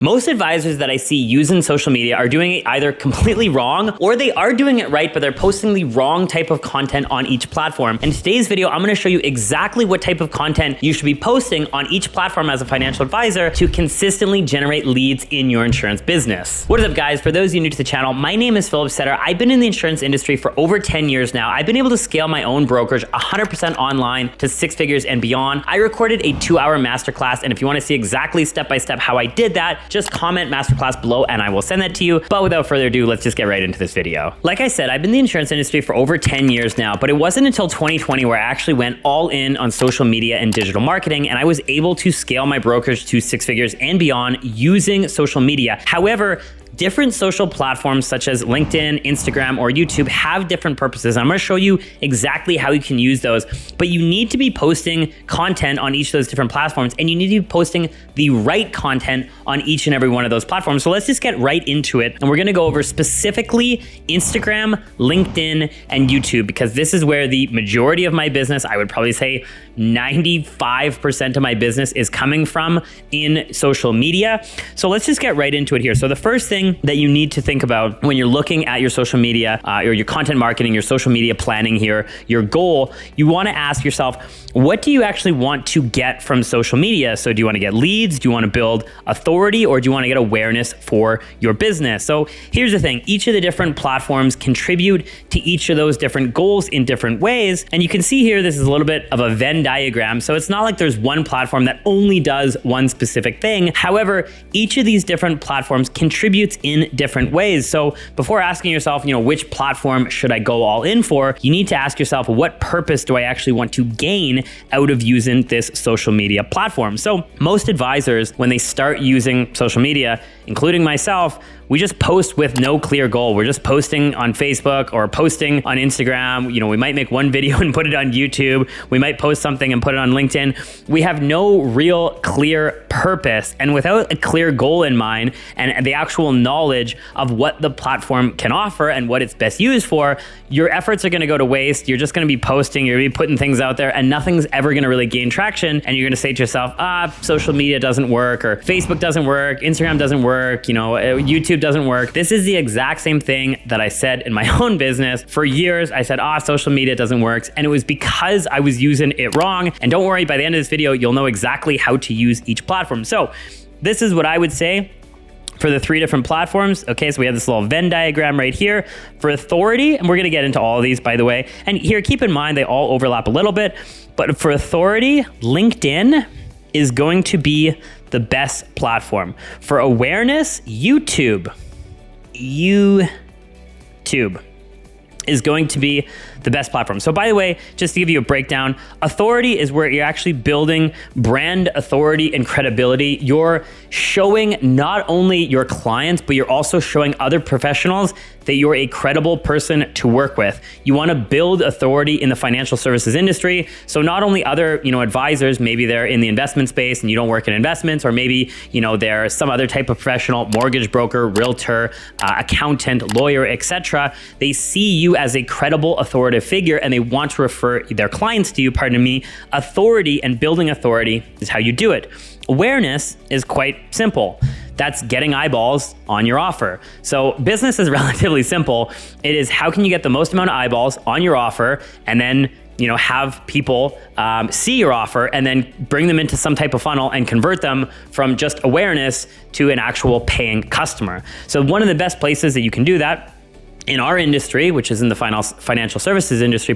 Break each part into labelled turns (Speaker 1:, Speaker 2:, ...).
Speaker 1: Most advisors that I see using social media are doing it either completely wrong or they are doing it right, but they're posting the wrong type of content on each platform. In today's video, I'm gonna show you exactly what type of content you should be posting on each platform as a financial advisor to consistently generate leads in your insurance business. What is up, guys? For those of you new to the channel, my name is Philip Setter. I've been in the insurance industry for over 10 years now. I've been able to scale my own brokerage 100% online to 6 figures and beyond. I recorded a 2-hour masterclass, and if you wanna see exactly step-by-step how I did that, just comment masterclass below and I will send that to you. But without further ado, let's just get right into this video. Like I said, I've been in the insurance industry for over 10 years now, but it wasn't until 2020 where I actually went all in on social media and digital marketing, and I was able to scale my brokerage to 6 figures and beyond using social media. However, different social platforms such as LinkedIn, Instagram, or YouTube have different purposes. I'm gonna show you exactly how you can use those, but you need to be posting content on each of those different platforms, and you need to be posting the right content on each and every one of those platforms. So let's just get right into it. And we're gonna go over specifically Instagram, LinkedIn, and YouTube, because this is where the majority of my business, I would probably say 95% of my business, is coming from in social media. So let's just get right into it here. So the first thing that you need to think about when you're looking at your social media or your content marketing, your social media planning here, your goal, you want to ask yourself, what do you actually want to get from social media? So do you want to get leads? Do you want to build authority? Or do you want to get awareness for your business? So here's the thing. Each of the different platforms contribute to each of those different goals in different ways. And you can see here, this is a little bit of a Venn diagram. So it's not like there's one platform that only does one specific thing. However, each of these different platforms contributes in different ways. So before asking yourself, which platform should I go all in for, you need to ask yourself, what purpose do I actually want to gain out of using this social media platform? So most advisors, when they start using social media, including myself, we just post with no clear goal. We're just posting on Facebook or posting on Instagram. We might make one video and put it on YouTube. We might post something and put it on LinkedIn. We have no real clear purpose. And without a clear goal in mind and the actual knowledge of what the platform can offer and what it's best used for, your efforts are gonna go to waste. You're just gonna be posting, you're gonna be putting things out there, and nothing's ever gonna really gain traction. And you're gonna say to yourself, social media doesn't work, or Facebook doesn't work, Instagram doesn't work, YouTube doesn't work. This is the exact same thing that I said in my own business. For years, I said, social media doesn't work. And it was because I was using it wrong. And don't worry, by the end of this video, you'll know exactly how to use each platform. So this is what I would say for the 3 different platforms. Okay, so we have this little Venn diagram right here for authority, and we're gonna get into all of these, by the way. And here, keep in mind, they all overlap a little bit, but for authority, LinkedIn is going to be the best platform. For awareness, YouTube is going to be the best platform. So by the way, just to give you a breakdown, authority is where you're actually building brand authority and credibility. You're showing not only your clients, but you're also showing other professionals that you're a credible person to work with. You want to build authority in the financial services industry. So not only other, advisors, maybe they're in the investment space and you don't work in investments, or maybe, they're some other type of professional, mortgage broker, realtor, accountant, lawyer, etc. They see you as a credible authoritative figure and they want to refer their clients to you, Authority and building authority is how you do it. Awareness is quite simple. That's getting eyeballs on your offer. So business is relatively simple. It is, how can you get the most amount of eyeballs on your offer, and then have people see your offer and then bring them into some type of funnel and convert them from just awareness to an actual paying customer. So one of the best places that you can do that in our industry, which is in the financial services industry,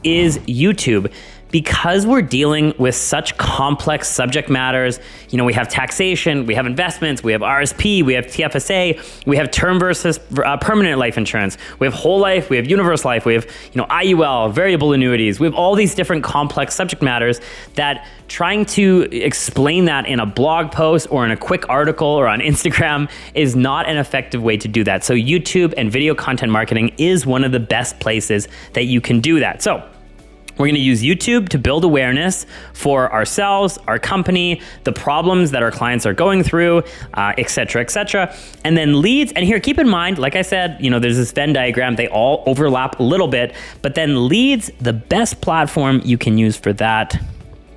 Speaker 1: is YouTube. Because we're dealing with such complex subject matters, we have taxation, we have investments, we have RSP, we have TFSA, we have term versus permanent life insurance, we have whole life, we have universal life, we have IUL, variable annuities. We have all these different complex subject matters that trying to explain that in a blog post or in a quick article or on Instagram is not an effective way to do that. So YouTube and video content marketing is one of the best places that you can do that. So we're gonna use YouTube to build awareness for ourselves, our company, the problems that our clients are going through, et cetera, et cetera. And then leads, and here, keep in mind, like I said, there's this Venn diagram, they all overlap a little bit, but then leads, the best platform you can use for that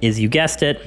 Speaker 1: is, you guessed it,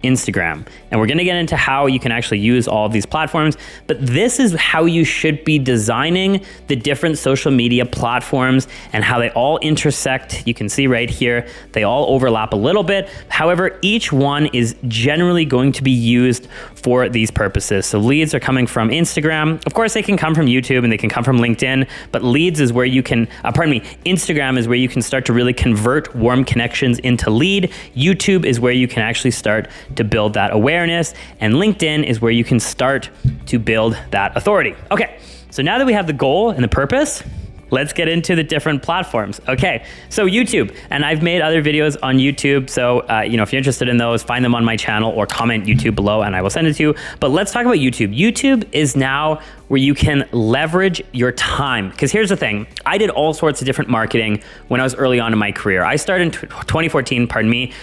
Speaker 1: Instagram. And we're gonna get into how you can actually use all of these platforms, but this is how you should be designing the different social media platforms and how they all intersect. You can see right here, they all overlap a little bit. However, each one is generally going to be used for these purposes. So leads are coming from Instagram. Of course, they can come from YouTube and they can come from LinkedIn, but leads is where you can, Instagram is where you can start to really convert warm connections into lead. YouTube is where you can actually start to build that awareness, and LinkedIn is where you can start to build that authority. Okay, so now that we have the goal and the purpose, let's get into the different platforms. Okay, so YouTube, and I've made other videos on YouTube. So, if you're interested in those, find them on my channel or comment YouTube below and I will send it to you. But let's talk about YouTube. YouTube is now where you can leverage your time. Because here's the thing, I did all sorts of different marketing when I was early on in my career. I started in 2014,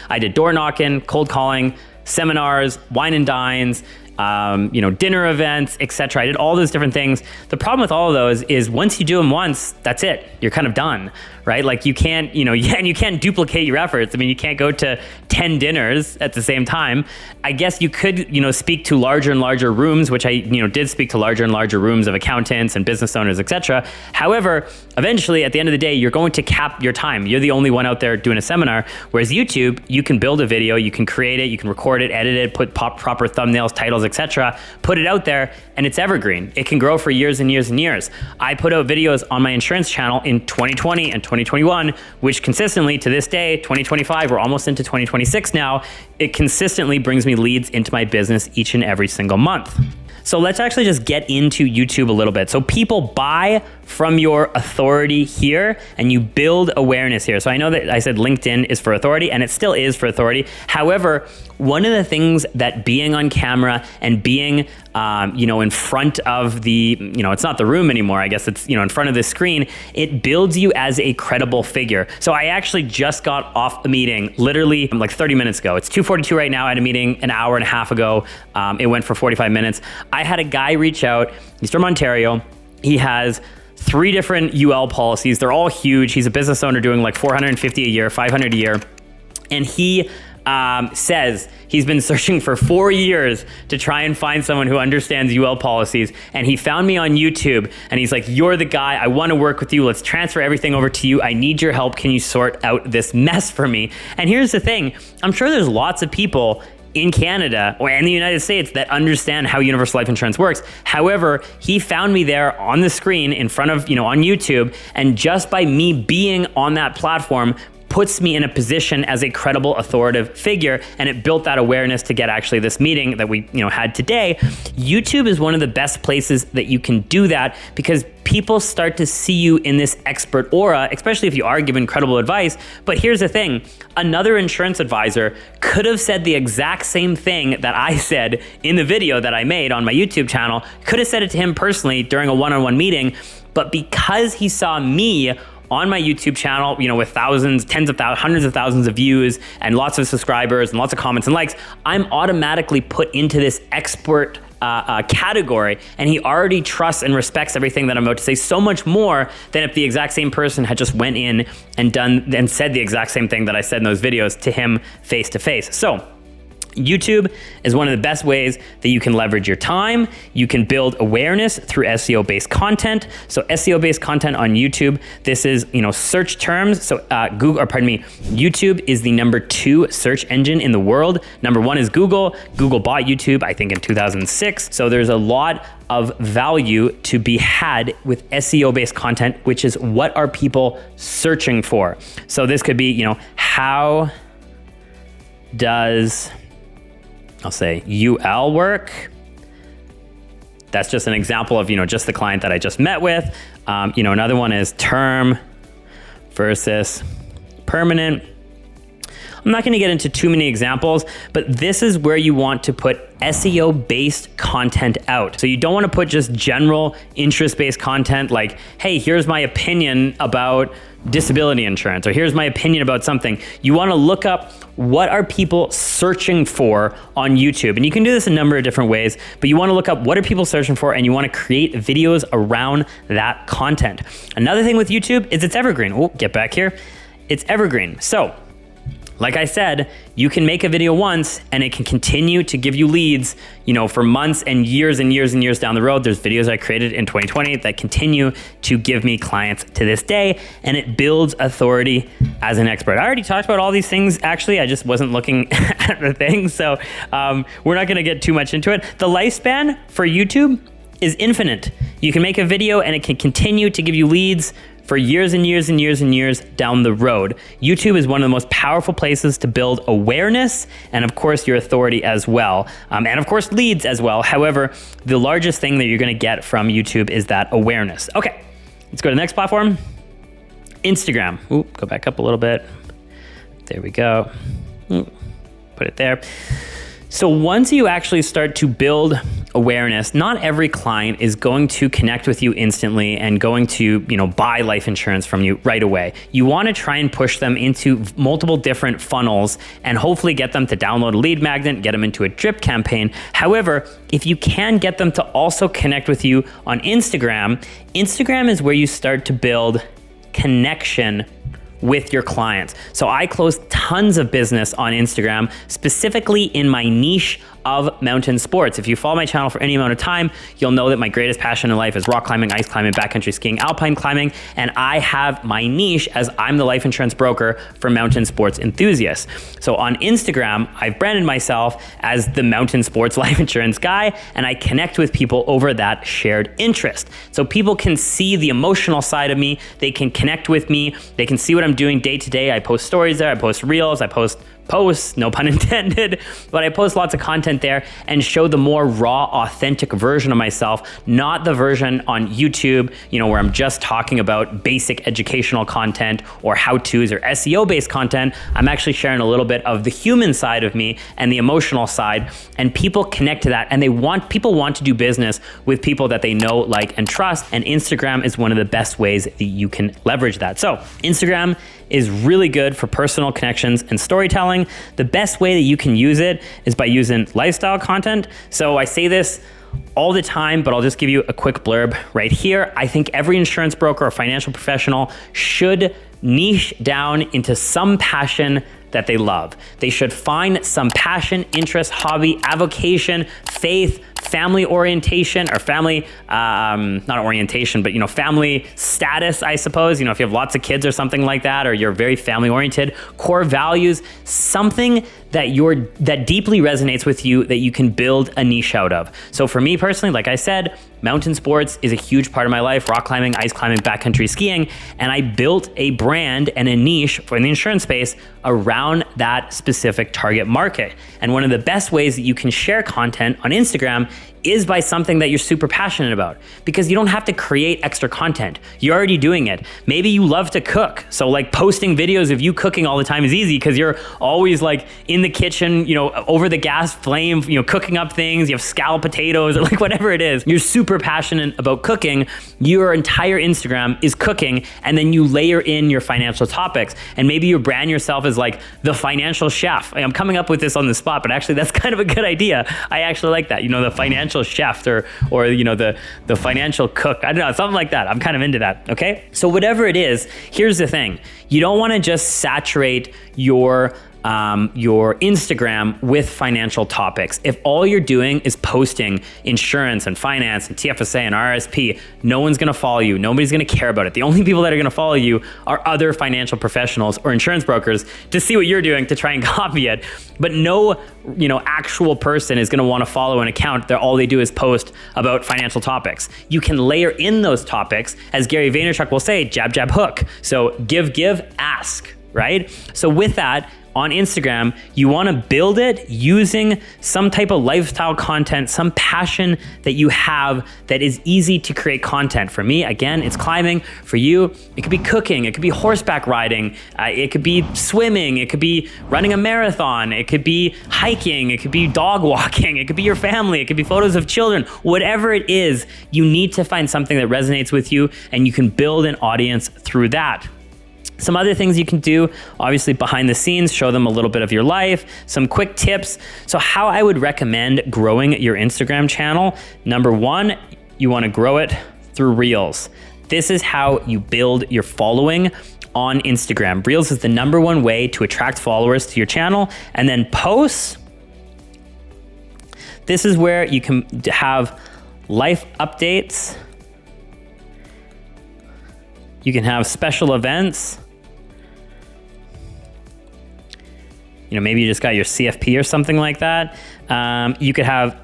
Speaker 1: I did door knocking, cold calling, seminars, wine and dines, dinner events, etc. I did all those different things. The problem with all of those is once you do them once, that's it. You're kind of done, right? Like you can't, and you can't duplicate your efforts. I mean, you can't go to 10 dinners at the same time. I guess you could, speak to larger and larger rooms, which I, did speak to larger and larger rooms of accountants and business owners, etc. However, eventually at the end of the day, you're going to cap your time. You're the only one out there doing a seminar. Whereas YouTube, you can build a video, you can create it, you can record it, edit it, put proper thumbnails, titles, etc. Put it out there and it's evergreen. It can grow for years and years and years. I put out videos on my insurance channel in 2020 and 2021, which consistently to this day, 2025, we're almost into 2026 now, it consistently brings me leads into my business each and every single month. So let's actually just get into YouTube a little bit. So people buy from your authority here and you build awareness here. So I know that I said LinkedIn is for authority and it still is for authority. However, one of the things that being on camera and being, in front of the, it's not the room anymore, I guess it's, in front of the screen, it builds you as a credible figure. So I actually just got off a meeting literally like 30 minutes ago. It's 2:42 right now. I had a meeting an hour and a half ago. It went for 45 minutes. I had a guy reach out. He's from Ontario. He has 3 different UL policies. They're all huge. He's a business owner doing like 450 a year, 500 a year. And he says he's been searching for 4 years to try and find someone who understands UL policies. And he found me on YouTube and he's like, you're the guy. I want to work with you. Let's transfer everything over to you. I need your help. Can you sort out this mess for me? And here's the thing. I'm sure there's lots of people in Canada or in the United States that understand how universal life insurance works. However, he found me there on the screen in front of, on YouTube. And just by me being on that platform puts me in a position as a credible, authoritative figure, and it built that awareness to get actually this meeting that we had today. YouTube is one of the best places that you can do that because people start to see you in this expert aura, especially if you are giving credible advice. But here's the thing, another insurance advisor could have said the exact same thing that I said in the video that I made on my YouTube channel, could have said it to him personally during a one-on-one meeting, but because he saw me on my YouTube channel, with thousands, tens of thousands, hundreds of thousands of views and lots of subscribers and lots of comments and likes, I'm automatically put into this expert category, and he already trusts and respects everything that I'm about to say so much more than if the exact same person had just went in and done and said the exact same thing that I said in those videos to him face to face. So YouTube is one of the best ways that you can leverage your time. You can build awareness through SEO-based content. So SEO-based content on YouTube, this is, search terms. So YouTube is the number 2 search engine in the world. Number 1 is Google. Google bought YouTube, I think in 2006. So there's a lot of value to be had with SEO-based content, which is what are people searching for? So this could be, how does, I'll say UL work. That's just an example of, just the client that I just met with. Another one is term versus permanent. I'm not going to get into too many examples, but this is where you want to put SEO-based content out. So you don't want to put just general interest-based content like, hey, here's my opinion about disability insurance, or here's my opinion about something. You want to look up what are people searching for on YouTube. And you can do this a number of different ways, but you want to look up what are people searching for, and you want to create videos around that content. Another thing with YouTube is it's evergreen. Oh, get back here. It's evergreen. So Like I said, you can make a video once and it can continue to give you leads, for months and years and years and years down the road. There's videos I created in 2020 that continue to give me clients to this day, and it builds authority as an expert. I already talked about all these things. Actually, I just wasn't looking at the things. So we're not going to get too much into it. The lifespan for YouTube is infinite. You can make a video and it can continue to give you leads for years and years and years and years down the road. YouTube is one of the most powerful places to build awareness and of course your authority as well. And of course leads as well. However, the largest thing that you're gonna get from YouTube is that awareness. Okay, let's go to the next platform. Instagram. Ooh, go back up a little bit. There we go. Ooh, put it there. So once you actually start to build awareness, not every client is going to connect with you instantly and going to, buy life insurance from you right away. You want to try and push them into multiple different funnels and hopefully get them to download a lead magnet, get them into a drip campaign. However, if you can get them to also connect with you on Instagram, Instagram is where you start to build connection with your clients. So I close tons of business on Instagram, specifically in my niche of mountain sports. If you follow my channel for any amount of time, you'll know that my greatest passion in life is rock climbing, ice climbing, backcountry skiing, alpine climbing, and I have my niche as I'm the life insurance broker for mountain sports enthusiasts. So on Instagram, I've branded myself as the mountain sports life insurance guy, and I connect with people over that shared interest. So people can see the emotional side of me, they can connect with me, they can see what I'm doing day to day. I post stories there, I post reels, I post posts, no pun intended, but I post lots of content there and show the more raw, authentic version of myself, not the version on YouTube, where I'm just talking about basic educational content or how-tos or SEO-based content. I'm actually sharing a little bit of the human side of me and the emotional side, and people connect to that, and people want to do business with people that they know, like, and trust, and Instagram is one of the best ways that you can leverage that. So Instagram is really good for personal connections and storytelling. The best way that you can use it is by using lifestyle content. So I say this all the time, but I'll just give you a quick blurb right here. I think every insurance broker or financial professional should niche down into some passion that they love. They should find some passion, interest, hobby, avocation, faith, family orientation, or family, not orientation, but family status, I suppose. If you have lots of kids or something like that, or you're very family oriented, core values, something that deeply resonates with you that you can build a niche out of. So for me personally, like I said, mountain sports is a huge part of my life, rock climbing, ice climbing, backcountry skiing, and I built a brand and a niche for the insurance space around that specific target market. And one of the best ways that you can share content on Instagram is by something that you're super passionate about, because you don't have to create extra content. You're already doing it. Maybe you love to cook. So like posting videos of you cooking all the time is easy because you're always like in the kitchen, over the gas flame, cooking up things, you have scalloped potatoes or like whatever it is. You're super passionate about cooking. Your entire Instagram is cooking, and then you layer in your financial topics. And maybe you brand yourself as like the financial chef. I'm coming up with this on the spot, but actually that's kind of a good idea. I actually like that, the financial chef or the financial cook. I don't know, something like that. I'm kind of into that, okay? So whatever it is, here's the thing. You don't want to just saturate your Instagram with financial topics. If all you're doing is posting insurance and finance and TFSA and RSP, no one's going to follow you. Nobody's going to care about it. The only people that are going to follow you are other financial professionals or insurance brokers to see what you're doing to try and copy it. But no, actual person is going to want to follow an account that all they do is post about financial topics. You can layer in those topics, as Gary Vaynerchuk will say, jab, jab, hook. So give, ask, right? So with that, on Instagram, you want to build it using some type of lifestyle content, some passion that you have that is easy to create content. For me, again, it's climbing. For you, it could be cooking, it could be horseback riding, it could be swimming, it could be running a marathon, it could be hiking, it could be dog walking, it could be your family, it could be photos of children. Whatever it is, you need to find something that resonates with you, and you can build an audience through that. Some other things you can do, obviously behind the scenes, show them a little bit of your life, some quick tips. So how I would recommend growing your Instagram channel. Number one, you want to grow it through Reels. This is how you build your following on Instagram. Reels is the #1 way to attract followers to your channel. And then posts, this is where you can have life updates. You can have special events. You know, maybe you just got your CFP or something like that. You could have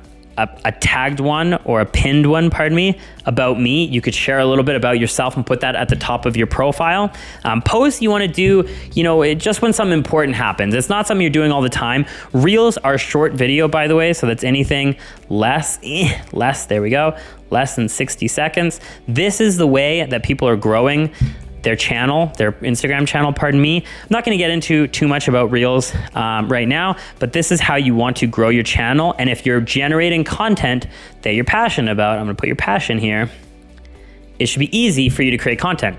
Speaker 1: a tagged one or a pinned one, pardon me, about me. You could share a little bit about yourself and put that at the top of your profile. Posts you want to do, you know, just when something important happens. It's not something you're doing all the time. Reels are short video, by the way, so that's anything less, there we go, less than 60 seconds. This is the way that people are growing their channel, their Instagram channel, pardon me. I'm not gonna get into too much about Reels right now, but this is how you want to grow your channel. And if you're generating content that you're passionate about, I'm gonna put your passion here, it should be easy for you to create content.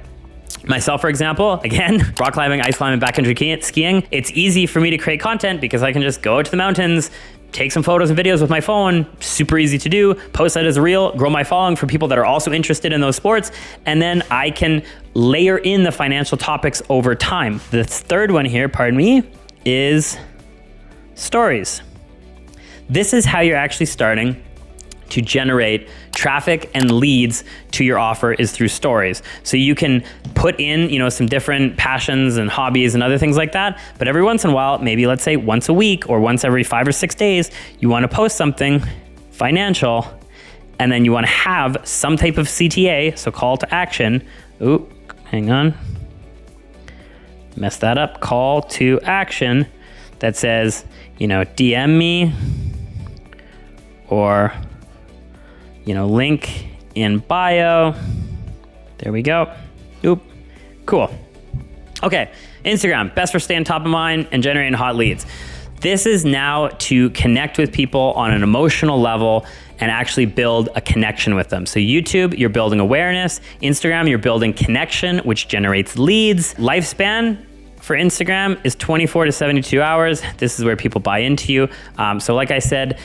Speaker 1: Myself, for example, again, rock climbing, ice climbing, backcountry skiing, it's easy for me to create content because I can just go out to the mountains, take some photos and videos with my phone, super easy to do, post that as a reel, grow my following for people that are also interested in those sports, and then I can layer in the financial topics over time. The third one here, pardon me, is stories. This is how you're actually starting to generate traffic and leads to your offer is through stories. So you can put in, you know, some different passions and hobbies and other things like that. But every once in a while, maybe let's say once a week or once every 5 or 6 days, you want to post something financial, and then you want to have some type of CTA, so call to action. Ooh, hang on. Messed that up. Call to action that says, you know, DM me or, you know, link in bio. There we go. Oop. Cool. Okay. Instagram, best for staying top of mind and generating hot leads. This is now to connect with people on an emotional level and actually build a connection with them. So YouTube, you're building awareness. Instagram, you're building connection, which generates leads. Lifespan for Instagram is 24 to 72 hours. This is where people buy into you. So like I said,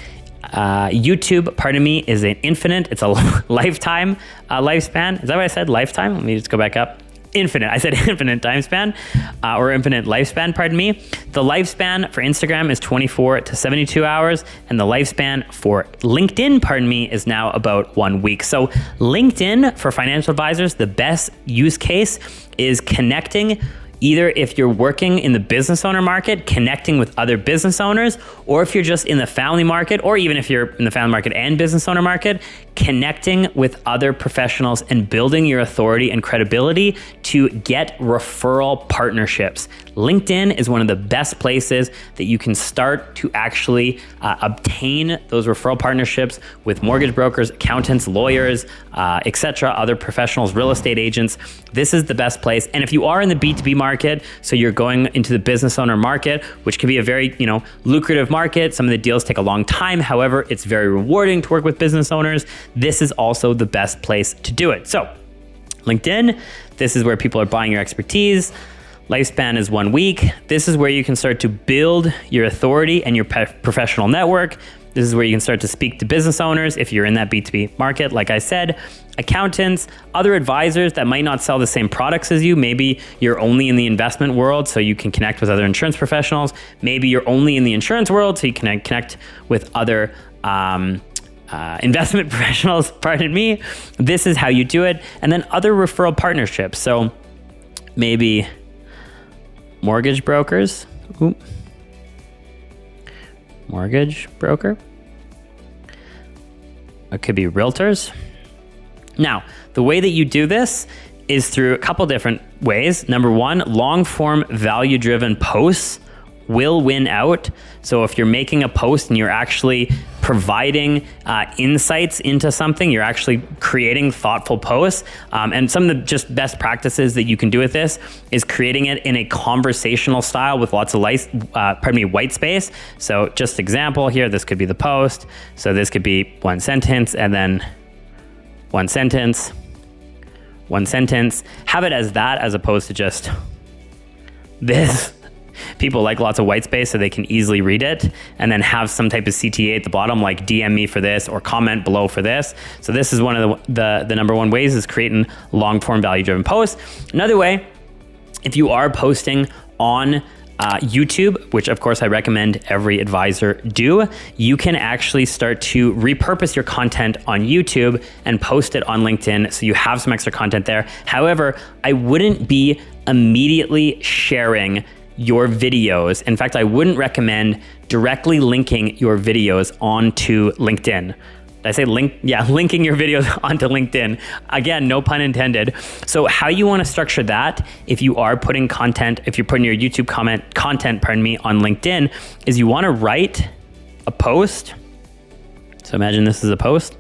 Speaker 1: YouTube, pardon me, is an infinite, it's a lifetime lifespan. Is that what I said? Lifetime? Let me just go back up. Infinite. I said infinite time span or infinite lifespan, pardon me. The lifespan for Instagram is 24 to 72 hours, and the lifespan for LinkedIn, pardon me, is now about 1 week. So LinkedIn for financial advisors, the best use case is connecting. Either if you're working in the business owner market, connecting with other business owners, or if you're just in the family market, or even if you're in the family market and business owner market, connecting with other professionals and building your authority and credibility to get referral partnerships. LinkedIn is one of the best places that you can start to actually obtain those referral partnerships with mortgage brokers, accountants, lawyers, etc., other professionals, real estate agents. This is the best place. And if you are in the B2B market, so you're going into the business owner market, which can be a very, you know, lucrative market. Some of the deals take a long time. However, it's very rewarding to work with business owners. This is also the best place to do it. So LinkedIn, this is where people are buying your expertise. Lifespan is 1 week. This is where you can start to build your authority and your professional network. This is where you can start to speak to business owners if you're in that B2B market, like I said, accountants, other advisors that might not sell the same products as you. Maybe you're only in the investment world, so you can connect with other insurance professionals. Maybe you're only in the insurance world, so you can connect with other investment professionals, pardon me. This is how you do it. And then other referral partnerships. So maybe mortgage brokers. Ooh. Mortgage broker. It could be realtors. Now, the way that you do this is through a couple different ways. Number one, long form value driven posts will win out. So if you're making a post and you're actually providing insights into something, you're actually creating thoughtful posts. And some of the just best practices that you can do with this is creating it in a conversational style with lots of white space. So just example here, this could be the post. So this could be one sentence and then one sentence, one sentence. Have it as that as opposed to just this. People like lots of white space so they can easily read it, and then have some type of CTA at the bottom, like DM me for this or comment below for this. So this is one of the number one ways is creating long form value driven posts. Another way if you are posting on YouTube, which of course I recommend every advisor do, you can actually start to repurpose your content on YouTube and post it on LinkedIn so you have some extra content there. However, I wouldn't be immediately sharing your videos. In fact, I wouldn't recommend directly linking your videos onto LinkedIn. Did I say link? Yeah, linking your videos onto LinkedIn. Again, no pun intended. So how you want to structure that, if you are putting content, if you're putting your YouTube content on LinkedIn, is you want to write a post. So imagine this is a post.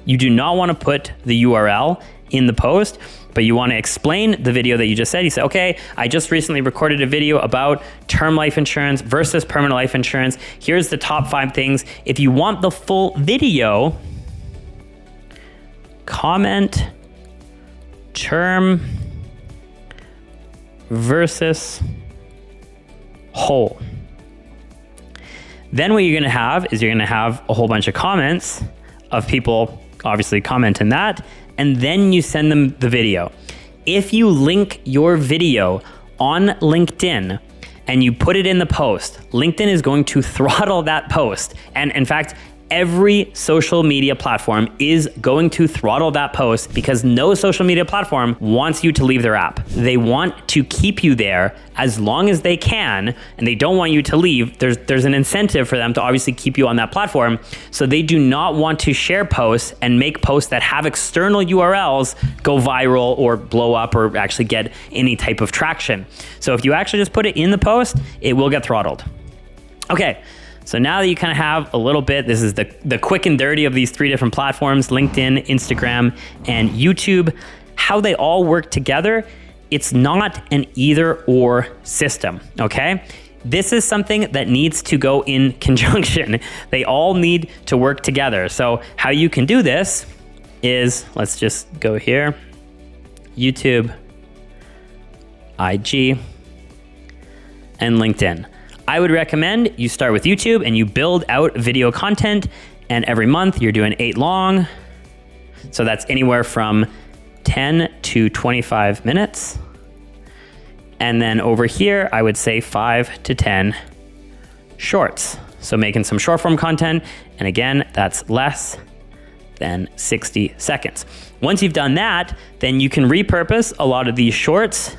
Speaker 1: You do not want to put the URL in the post, but you want to explain the video that you just said. You say, okay, I just recently recorded a video about term life insurance versus permanent life insurance. Here's the top 5 things. If you want the full video, comment term versus whole. Then what you're going to have is you're going to have a whole bunch of comments of people obviously commenting that, and then you send them the video. If you link your video on LinkedIn and you put it in the post, LinkedIn is going to throttle that post. And in fact, every social media platform is going to throttle that post because no social media platform wants you to leave their app. They want to keep you there as long as they can, and they don't want you to leave. There's an incentive for them to obviously keep you on that platform. So they do not want to share posts and make posts that have external URLs go viral or blow up or actually get any type of traction. So if you actually just put it in the post, it will get throttled. Okay. So now that you kind of have a little bit, this is the quick and dirty of these 3 different platforms, LinkedIn, Instagram, and YouTube, how they all work together. It's not an either or system, okay? This is something that needs to go in conjunction. They all need to work together. So how you can do this is, let's just go here, YouTube, IG, and LinkedIn. I would recommend you start with YouTube and you build out video content, and every month you're doing 8 long. So that's anywhere from 10 to 25 minutes. And then over here, I would say 5 to 10 shorts. So making some short form content. And again, that's less than 60 seconds. Once you've done that, then you can repurpose a lot of these shorts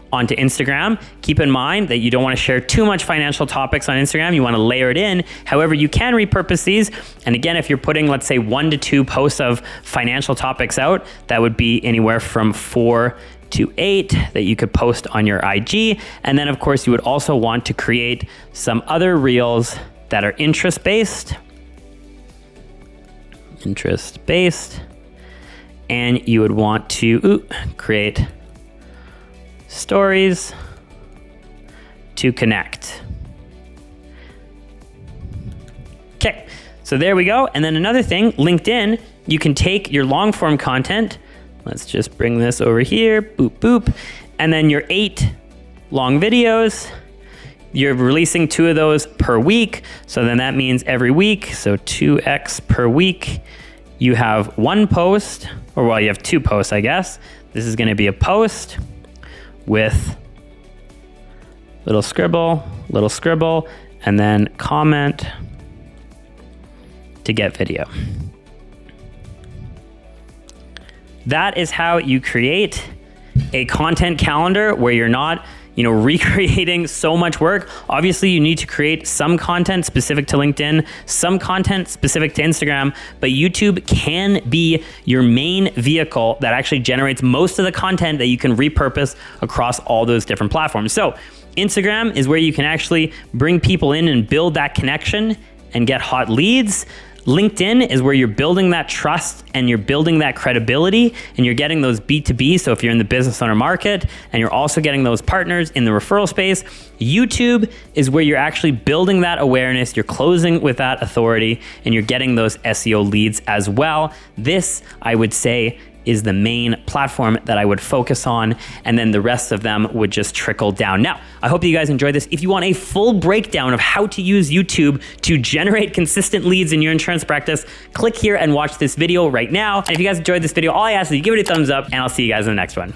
Speaker 1: onto Instagram. Keep in mind that you don't want to share too much financial topics on Instagram. You want to layer it in. However, you can repurpose these. And again, if you're putting, let's say 1 to 2 posts of financial topics out, that would be anywhere from 4 to 8 that you could post on your IG. And then of course, you would also want to create some other reels that are interest-based. And you would want to create stories to connect. Okay, so there we go. And then another thing, LinkedIn, you can take your long form content. Let's just bring this over here, boop, boop. And then your 8 long videos, you're releasing 2 of those per week. So then that means every week, so 2x per week, you have 1 post, or well, you have 2 posts, I guess. This is gonna be a post with little scribble, and then comment to get video. That is how you create a content calendar where you're not, recreating so much work. Obviously, you need to create some content specific to LinkedIn, some content specific to Instagram, but YouTube can be your main vehicle that actually generates most of the content that you can repurpose across all those different platforms. So Instagram is where you can actually bring people in and build that connection and get hot leads. LinkedIn is where you're building that trust and you're building that credibility and you're getting those B2B. So if you're in the business owner market and you're also getting those partners in the referral space, YouTube is where you're actually building that awareness, you're closing with that authority, and you're getting those SEO leads as well. This, I would say, is the main platform that I would focus on, and then the rest of them would just trickle down. Now, I hope that you guys enjoyed this. If you want a full breakdown of how to use YouTube to generate consistent leads in your insurance practice, click here and watch this video right now. And if you guys enjoyed this video, all I ask is you give it a thumbs up, and I'll see you guys in the next one.